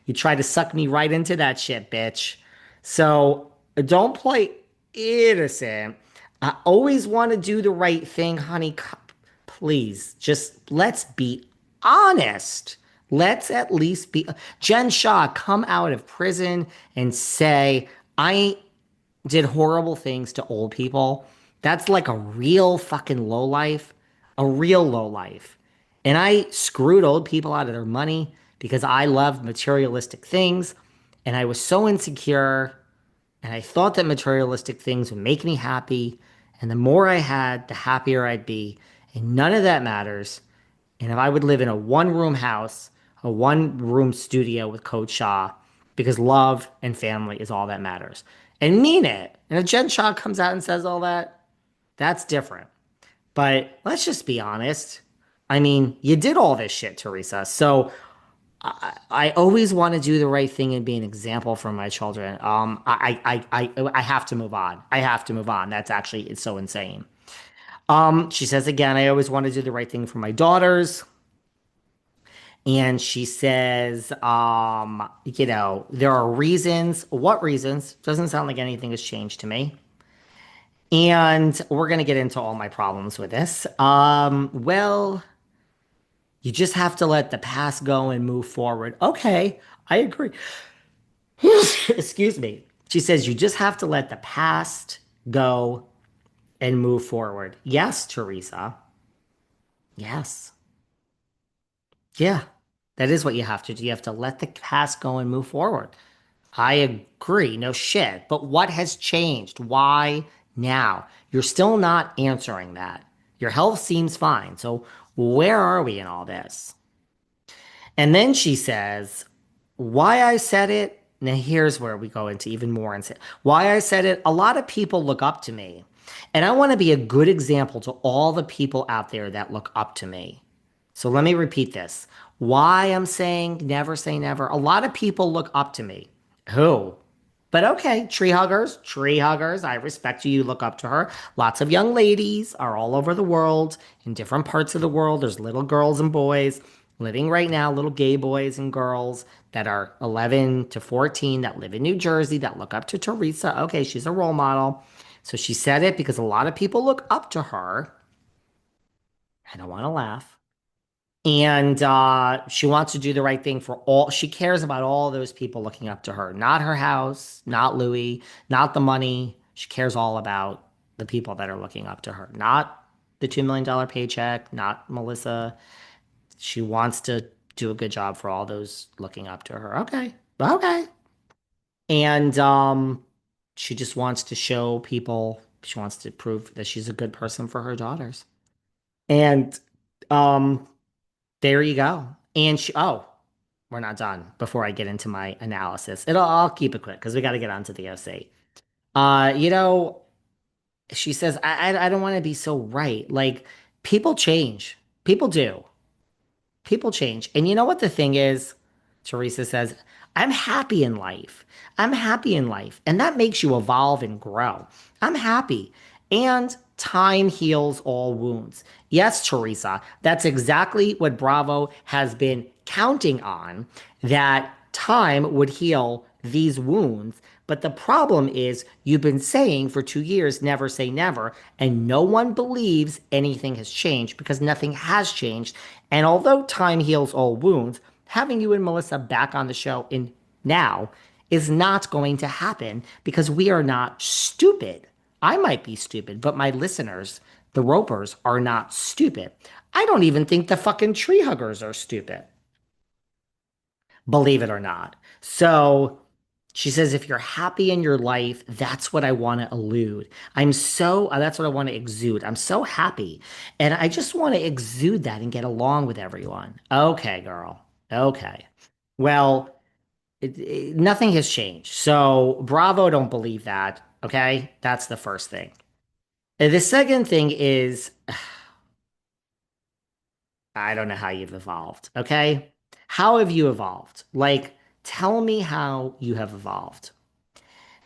You tried to suck me right into that shit, bitch. So don't play innocent. I always want to do the right thing, honey. Please, just let's be honest. Let's at least be. Jen Shaw, come out of prison and say, I did horrible things to old people. That's like a real fucking low life, a real low life. And I screwed old people out of their money because I loved materialistic things and I was so insecure and I thought that materialistic things would make me happy. And the more I had, the happier I'd be. And none of that matters. And if I would live in a one room house, a one room studio with Coach Shaw, because love and family is all that matters. And mean it. And if Jen Shaw comes out and says all that, that's different. But let's just be honest. I mean, you did all this shit, Teresa. So I always want to do the right thing and be an example for my children. I have to move on. I have to move on. That's actually, it's so insane. She says again, I always want to do the right thing for my daughters. And she says, there are reasons. What reasons? Doesn't sound like anything has changed to me. And we're going to get into all my problems with this. Well, you just have to let the past go and move forward. Okay, I agree. Excuse me. She says, you just have to let the past go and move forward. Yes, Teresa. Yes. Yeah, that is what you have to do. You have to let the past go and move forward. I agree. No shit. But what has changed? Why now? You're still not answering that. Your health seems fine. So where are we in all this? And then she says, why I said it. Now here's where we go into even more and say why I said it. A lot of people look up to me. And I want to be a good example to all the people out there that look up to me. So let me repeat this. Why I'm saying never say never. A lot of people look up to me. Who? But okay, tree huggers, tree huggers. I respect you. You look up to her. Lots of young ladies are all over the world, in different parts of the world. There's little girls and boys living right now, little gay boys and girls that are 11 to 14 that live in New Jersey that look up to Teresa. Okay, she's a role model. So she said it because a lot of people look up to her. I don't want to laugh. And she wants to do the right thing for all. She cares about all those people looking up to her, not her house, not Louis, not the money. She cares all about the people that are looking up to her, not the $2 million paycheck, not Melissa. She wants to do a good job for all those looking up to her. Okay. Okay. And she just wants to show people, she wants to prove that she's a good person for her daughters. And um there you go. And we're not done before I get into my analysis. I'll keep it quick because we got to get on to the OC. Uh, you know, she says, I don't want to be so right. Like, people change. People do. People change. And you know what the thing is? Teresa says, I'm happy in life. I'm happy in life. And that makes you evolve and grow. I'm happy. And time heals all wounds. Yes, Teresa, that's exactly what Bravo has been counting on, that time would heal these wounds. But the problem is, you've been saying for 2 years, never say never, and no one believes anything has changed because nothing has changed. And although time heals all wounds, having you and Melissa back on the show in now is not going to happen because we are not stupid. I might be stupid, but my listeners, the ropers, are not stupid. I don't even think the fucking tree huggers are stupid, believe it or not. So she says, if you're happy in your life, that's what I want to elude. That's what I want to exude. I'm so happy. And I just want to exude that and get along with everyone. Okay, girl. Okay. Well, nothing has changed. So Bravo don't believe that. Okay. That's the first thing. And the second thing is, I don't know how you've evolved. Okay. How have you evolved? Like, tell me how you have evolved.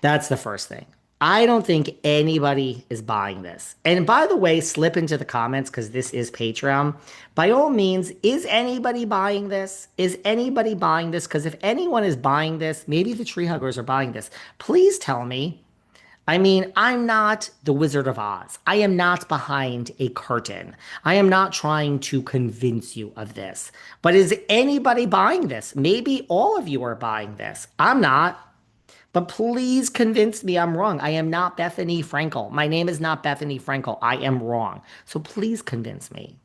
That's the first thing. I don't think anybody is buying this. And by the way, slip into the comments because this is Patreon. By all means, is anybody buying this? Is anybody buying this? Because if anyone is buying this, maybe the tree huggers are buying this. Please tell me. I mean, I'm not the Wizard of Oz. I am not behind a curtain. I am not trying to convince you of this. But is anybody buying this? Maybe all of you are buying this. I'm not. But please convince me I'm wrong. I am not Bethany Frankel. My name is not Bethany Frankel. I am wrong. So please convince me.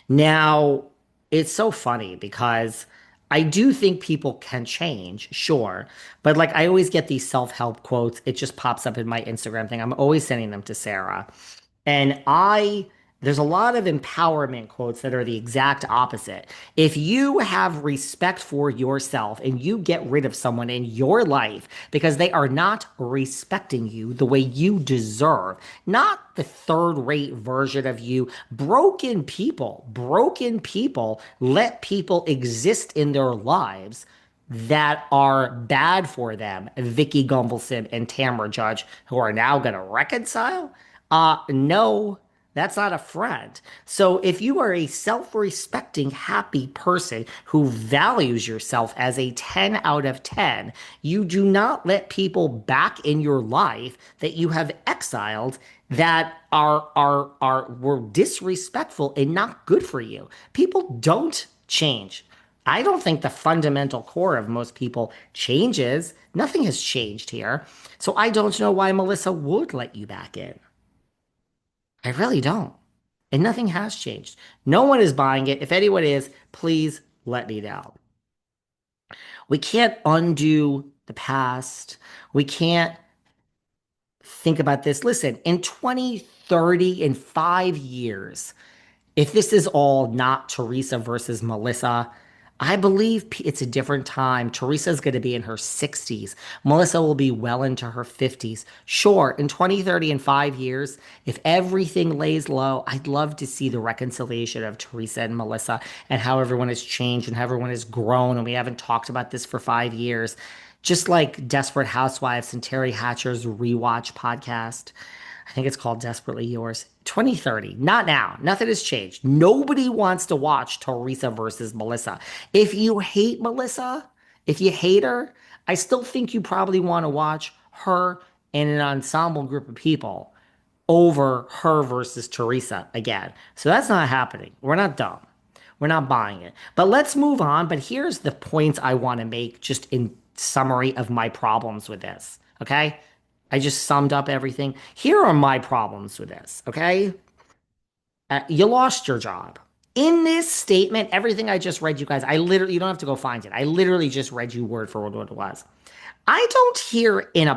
Now, it's so funny because I do think people can change, sure. But like I always get these self-help quotes. It just pops up in my Instagram thing. I'm always sending them to Sarah. And there's a lot of empowerment quotes that are the exact opposite. If you have respect for yourself and you get rid of someone in your life because they are not respecting you the way you deserve, not the third rate version of you, broken people let people exist in their lives that are bad for them. Vicki Gumbelson and Tamra Judge, who are now going to reconcile. No, that's not a friend. So if you are a self-respecting, happy person who values yourself as a 10 out of 10, you do not let people back in your life that you have exiled that were disrespectful and not good for you. People don't change. I don't think the fundamental core of most people changes. Nothing has changed here. So I don't know why Melissa would let you back in. I really don't. And nothing has changed. No one is buying it. If anyone is, please let me know. We can't undo the past. We can't think about this. Listen, in 20, 30, in 5 years, if this is all not Teresa versus Melissa, I believe it's a different time. Teresa's going to be in her 60s. Melissa will be well into her 50s. Sure, in 20, 30, and 5 years, if everything lays low, I'd love to see the reconciliation of Teresa and Melissa and how everyone has changed and how everyone has grown. And we haven't talked about this for 5 years. Just like Desperate Housewives and Terry Hatcher's rewatch podcast. I think it's called Desperately Yours. 2030. Not now. Nothing has changed. Nobody wants to watch Teresa versus Melissa. If you hate Melissa, if you hate her, I still think you probably want to watch her and an ensemble group of people over her versus Teresa again. So that's not happening. We're not dumb. We're not buying it. But let's move on. But here's the points I want to make just in summary of my problems with this. Okay? I just summed up everything. Here are my problems with this, okay? You lost your job. In this statement, everything I just read you guys, you don't have to go find it. I literally just read you word for word what it was. I don't hear in a